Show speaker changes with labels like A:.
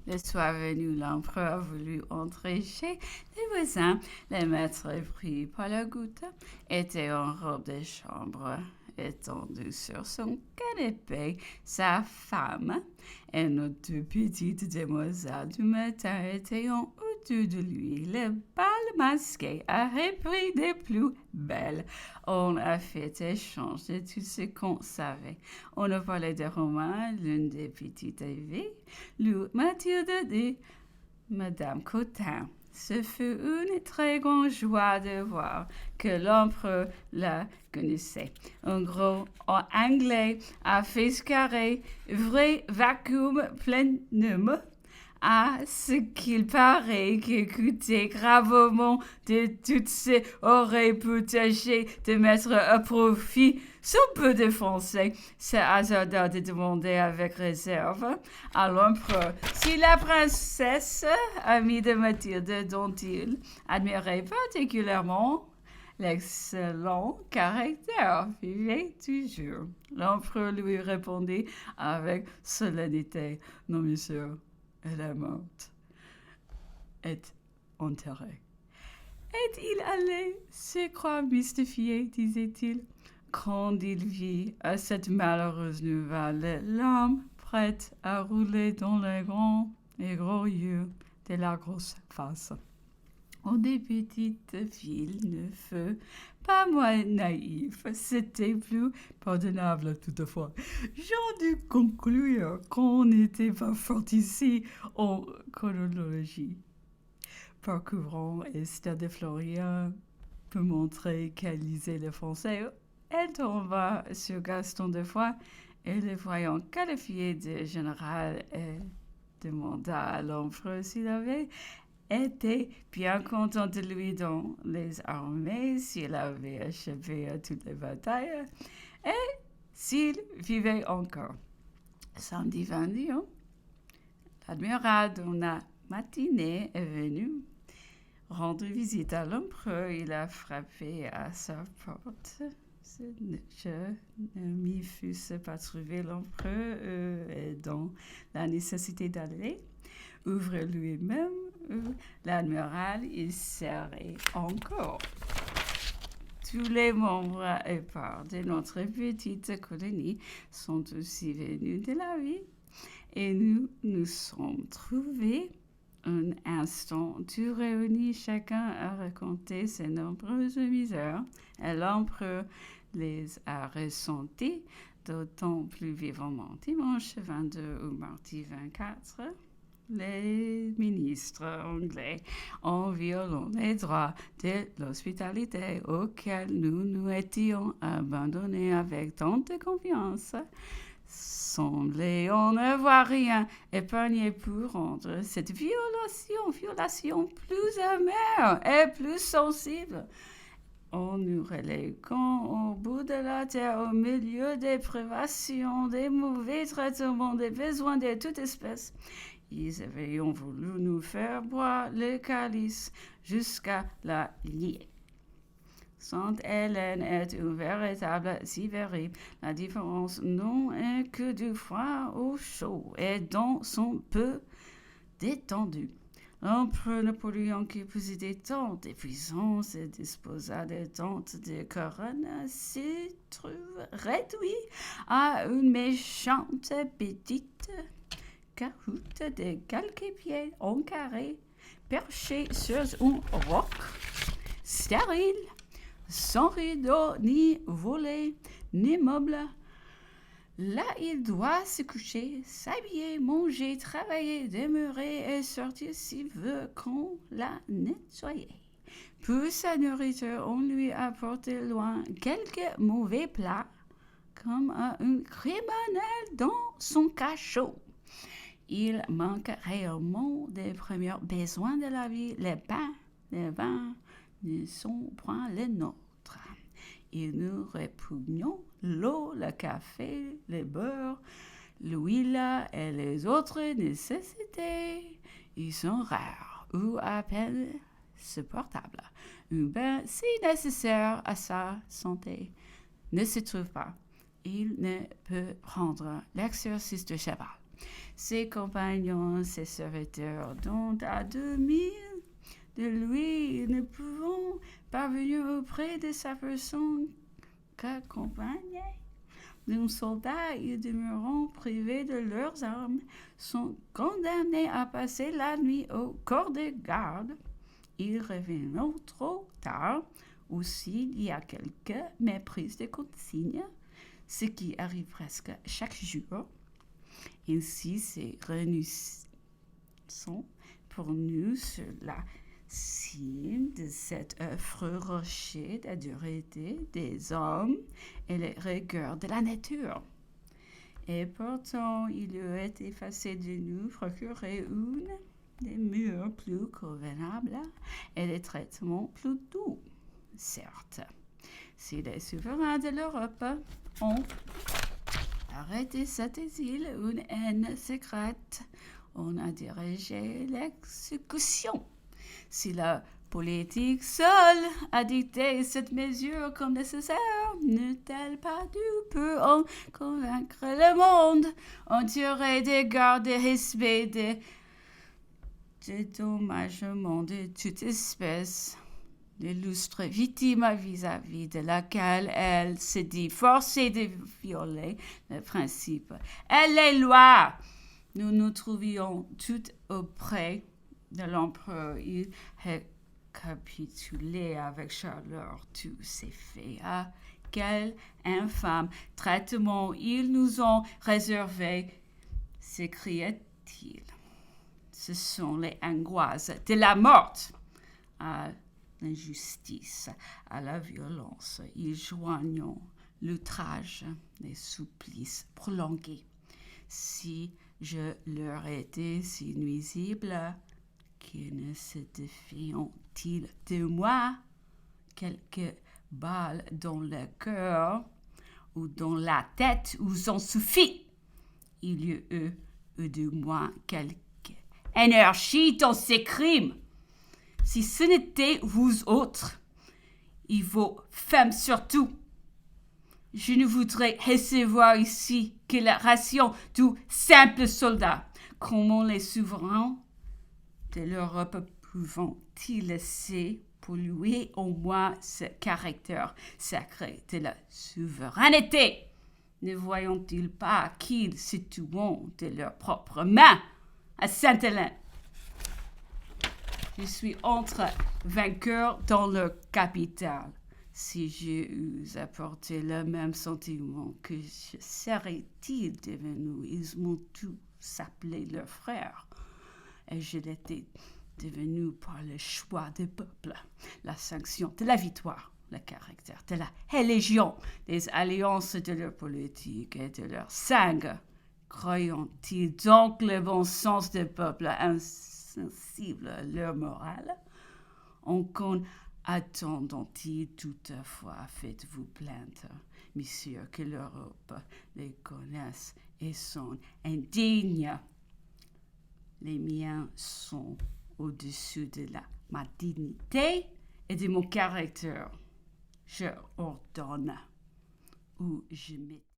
A: Le soir venu, l'empereur voulut entrer chez les voisins. Le maître, pris par la goutte, était en robe de chambre, étendu sur son canapé. Sa femme et nos deux petites demoiselles du matin étaient autour de lui. Le bal masqué a repris des plus belles. On a fait échange de tout ce qu'on savait. On a parlé de romans, l'une des petites Evie, Mathilde dit Madame Cotin. Ce fut une très grande joie de voir que l'empereur la connaissait. Un gros anglais a fait ce carré, vrai vacuum plénum, à ce qu'il paraît qu'écouter gravement de toutes ces oreilles pour tâcher de mettre à profit son peu de français, se hasarda de demander avec réserve à l'empereur si la princesse, amie de Mathilde, dont il admirait particulièrement l'excellent caractère, vivait toujours. L'empereur lui répondit avec solennité, non, monsieur, elle est morte, est enterrée. Est-il allé se croire mystifié, disait-il, quand il vit à cette malheureuse nouvelle les larmes prêtes à rouler dans les grands et gros yeux de la grosse face. On des petites filles ne fut pas moins naïf, c'était plus pardonnable toutefois. J'en dû conclure qu'on n'était pas fort ici en chronologie. Parcourant Esther de Florian pour montrer qu'elle lisait le français, elle tomba sur Gaston de Foix et le voyant qualifié de général, elle demanda à l'empereur s'il avait était bien content de lui dans les armées, s'il avait échappé à toutes les batailles et s'il vivait encore. Samedi 21, l'admiral dans la matinée est venu rendre visite à l'empereur. Il a frappé à sa porte. Je ne m'y fusse pas trouvé l'empereur est dans la nécessité d'aller. Ouvre lui-même, l'admiral y serait encore. Tous les membres et parts de notre petite colonie sont aussi venus de la vie et nous nous sommes trouvés un instant tout réunis, chacun a raconté ses nombreuses misères et l'empereur les a ressenties d'autant plus vivement. Dimanche 22 ou mardi 24, les ministres anglais ont violé les droits de l'hospitalité auxquels nous nous étions abandonnés avec tant de confiance. Semblait on ne voir rien épargné pour rendre cette violation plus amère et plus sensible. On nous reléguant au bout de la terre, au milieu des privations, des mauvais traitements, des besoins de toute espèce. Ils avaient voulu nous faire boire le calice jusqu'à la lier. Sainte Hélène est une véritable Sibérie. La différence non est que du froid au chaud et dans son peu détendu. L'empereur Napoléon, qui possédait tant de puissance et disposa de tant de couronnes, se trouve réduit à une méchante petite caroute de quelques pieds en carré, perchée sur un roc stérile, sans rideau, ni volet, ni meuble. Là, il doit se coucher, s'habiller, manger, travailler, demeurer et sortir s'il veut qu'on l'a nettoyé. Pour sa nourriture, on lui apporte loin quelques mauvais plats, comme un criminel dans son cachot. Il manque réellement des premiers besoins de la vie. Les pains, les vins ne sont point les nôtres. Et nous répugnons l'eau, le café, le beurre, l'huile et les autres nécessités. Ils sont rares ou à peine supportables. Un bain si nécessaire à sa santé ne se trouve pas. Il ne peut prendre l'exercice de cheval. ses compagnons, ses serviteurs, dont à 2000 de lui, ne pouvant parvenir auprès de sa personne qu'accompagnés d'un soldat, ils demeurant privés de leurs armes, sont condamnés à passer la nuit au corps de garde. Ils reviennent trop tard, ou s'il y a quelque méprise des consignes, ce qui arrive presque chaque jour. Ainsi, ces renus sont pour nous sur la cime de cet affreux rocher de la dureté des hommes et les rigueurs de la nature. Et pourtant, il eût été facile de nous procurer des murs plus convenables et des traitements plus doux. Certes, si les souverains de l'Europe ont arrêté cet exil, une haine secrète, on a dirigé l'exécution. Si la politique seule a dicté cette mesure comme nécessaire, n'est-elle pas dû peu en convaincre le monde, en tirer des gardes, des respects, des dédommagements de toute espèce, l'illustre victime vis-à-vis de laquelle elle se dit forcée de violer le principe et les lois. Nous nous trouvions tout auprès de l'empereur. Il récapitulait avec chaleur tous ces faits. Ah, quel infâme traitement ils nous ont réservé, s'écriait-il. Ce sont les angoisses de la mort. À l'injustice, à la violence, ils joignent l'outrage, les supplices prolongés. Si je leur étais si nuisible, qu'ils ne se défient-ils de moi? Quelques balles dans le cœur ou dans la tête vous en suffit. Il y eut de moi quelque énergie dans ces crimes. Si ce n'était vous autres, et vos femmes surtout, je ne voudrais recevoir ici que la ration du simple soldat. Comment les souverains de l'Europe pouvant-ils laisser polluer au moins ce caractère sacré de la souveraineté? Ne voyons-ils pas qu'ils se tuent de leurs propres mains à Sainte-Hélène? Je suis entre vainqueurs dans leur capitale. Si j'eus apporté le même sentiment, que seraient-ils devenus? Ils m'ont tous appelé leurs frères. Et je l'étais devenu par le choix des peuples, la sanction de la victoire, le caractère de la religion, les alliances de leur politique et de leur sang. Croyons-ils donc le bon sens des peuples insensibles à leur morale? Encore attendons-ils toutefois, faites-vous plainte, messieurs, que l'Europe les connaisse et sont indignes. Les miens sont au-dessus de ma dignité et de mon caractère. Je ordonne ou je mets